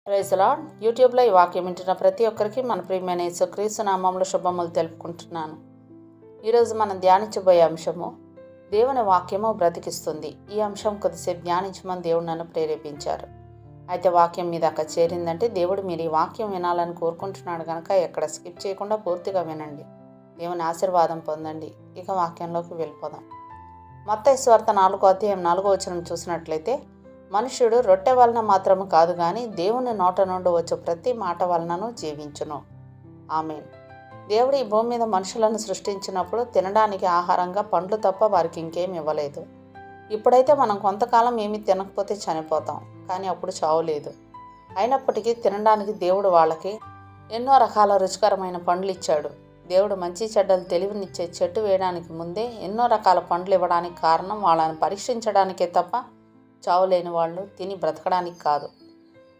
Praise lord. యూట్యూబ్లో ఈ వాక్యం వింటున్న ప్రతి ఒక్కరికి మన ప్రియమైన యేసుక్రీస్తు నామములో శుభములు తెలుపుకుంటున్నాను. ఈరోజు మనం ధ్యానించబోయే అంశము దేవుని వాక్యము బ్రతికిస్తుంది. ఈ అంశం కొద్దిసేపు ధ్యానించమని దేవుడు నన్ను ప్రేరేపించారు. అయితే వాక్యం మీద అక్కడ చేరిందంటే దేవుడు మీరు ఈ వాక్యం వినాలని కోరుకుంటున్నాడు కనుక ఎక్కడ స్కిప్ చేయకుండా పూర్తిగా వినండి. దేవుని ఆశీర్వాదం పొందండి. ఇక వాక్యంలోకి వెళ్ళిపోదాం. మత్తయి సువార్త 4:4 చూసినట్లయితే, మనుష్యుడు రొట్టె వలన మాత్రము కాదు కానీ దేవుని నోట నుండి వచ్చే ప్రతి మాట వలనను జీవించును. ఆమేన్. దేవుడు ఈ భూమి మీద మనుషులను సృష్టించినప్పుడు తినడానికి ఆహారంగా పండ్లు తప్ప వారికి ఇంకేం ఇవ్వలేదు. ఇప్పుడైతే మనం కొంతకాలం ఏమీ తినకపోతే చనిపోతాం, కానీ అప్పుడు చావు లేదు. అయినప్పటికీ తినడానికి దేవుడు వాళ్ళకి ఎన్నో రకాల రుచికరమైన పండ్లు ఇచ్చాడు. దేవుడు మంచి చెడ్డలు తెలివినిచ్చే చెట్టు వేయడానికి ముందే ఎన్నో రకాల పండ్లు ఇవ్వడానికి కారణం వాళ్ళని పరీక్షించడానికే తప్ప చావు లేని వాళ్ళు తిని బ్రతకడానికి కాదు.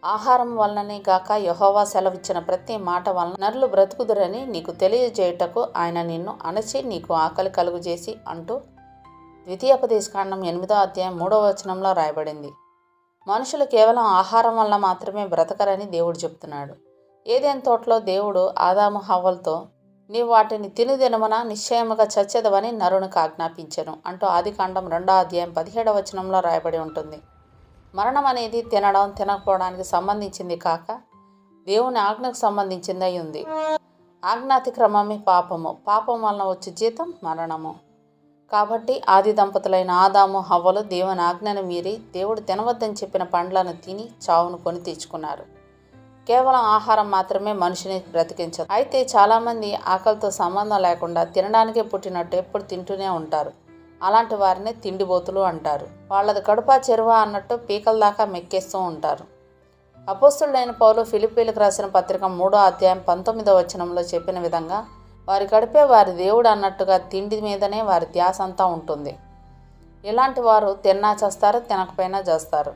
ఆహారం వలననే గాక యెహోవా సెలవిచ్చిన ప్రతి మాట వలన నరులు బ్రతుకుదురని నీకు తెలియజేయుటకు ఆయన నిన్ను అణచి నీకు ఆకలి కలుగుజేసి అంటూ ద్వితీయోపదేశకాండం 8:3 రాయబడింది. మనుషులు కేవలం ఆహారం వల్ల మాత్రమే బ్రతకరని దేవుడు చెప్తున్నాడు. ఏదెన్ తోటలో దేవుడు ఆదాము హవ్వలతో నీవు వాటిని తినుదినమున నిశ్చయముగా చచ్చెదవని నరునికి ఆజ్ఞాపించెను అంటూ ఆదికాండం 2:17 రాయబడి ఉంటుంది. మరణం అనేది తినడం తినకపోవడానికి సంబంధించింది కాక దేవుని ఆజ్ఞకు సంబంధించింది అయి ఉంది. ఆజ్ఞాతిక్రమమే పాపము, పాపం వలన వచ్చే జీతం మరణము. కాబట్టి ఆది దంపతులైన ఆదాము హవ్వలు దేవుని ఆజ్ఞను మీరి దేవుడు తినవద్దని చెప్పిన పండ్లను తిని చావును కొని తెచ్చుకున్నారు. కేవలం ఆహారం మాత్రమే మనిషిని బ్రతికించదు. అయితే చాలామంది ఆకలితో సంబంధం లేకుండా తినడానికే పుట్టినట్టు ఎప్పుడు తింటూనే ఉంటారు. అలాంటి వారిని తిండిబోతులు అంటారు. వాళ్ళది కడుపా చెరువా అన్నట్టు పీకల దాకా మెక్కేస్తూ ఉంటారు. అపోస్తులుడైన పౌలు ఫిలిప్పీలకు రాసిన పత్రిక 3:19 చెప్పిన విధంగా వారి కడుపే వారి దేవుడు అన్నట్టుగా తిండి మీదనే వారి ధ్యాస అంతా ఉంటుంది. ఇలాంటి వారు తిన్నా చేస్తారు, తినకపోయినా చేస్తారు.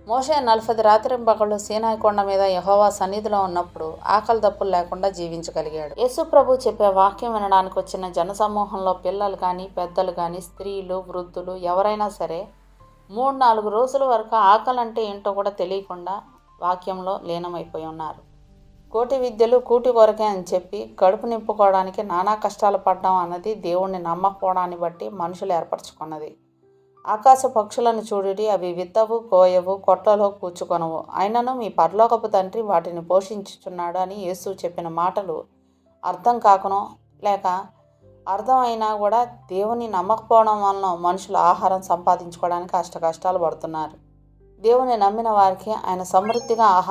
మోషే 40 రాత్రింపగళ్ళు సీనాయి కొండ మీద యెహోవా సన్నిధిలో ఉన్నప్పుడు ఆకలి దప్పులు లేకుండా జీవించగలిగాడు. యేసు ప్రభు చెప్పే వాక్యం వినడానికి వచ్చిన జనసమూహంలో పిల్లలు కానీ పెద్దలు కానీ స్త్రీలు వృద్ధులు ఎవరైనా సరే 3-4 రోజుల వరకు ఆకలి అంటే ఏంటో కూడా తెలియకుండా వాక్యంలో లీనమైపోయి ఉన్నారు. కోటి విద్యలు కూటి కొరకే అని చెప్పి కడుపు నింపుకోవడానికి నానా కష్టాలు పడ్డం అన్నది దేవుణ్ణి నమ్మకపోవడాన్ని బట్టి మనుషులు ఏర్పరచుకున్నది. ఆకాశ పక్షులను చూడుడి, అవి విత్తవు, కోయవు, కొట్టలో కూర్చుకొనవు, అయినను మీ పరలోకపు తండ్రి వాటిని పోషించుచున్నాడు అని యేసు చెప్పిన మాటలు అర్థం కాకనో లేక అర్థం అయినా కూడా దేవుని నమ్మకపోవడం వలన మనుషులు ఆహారం సంపాదించుకోవడానికి కష్టాలు పడుతున్నారు. దేవుని నమ్మిన వారికి ఆయన సమృద్ధిగా ఆహారం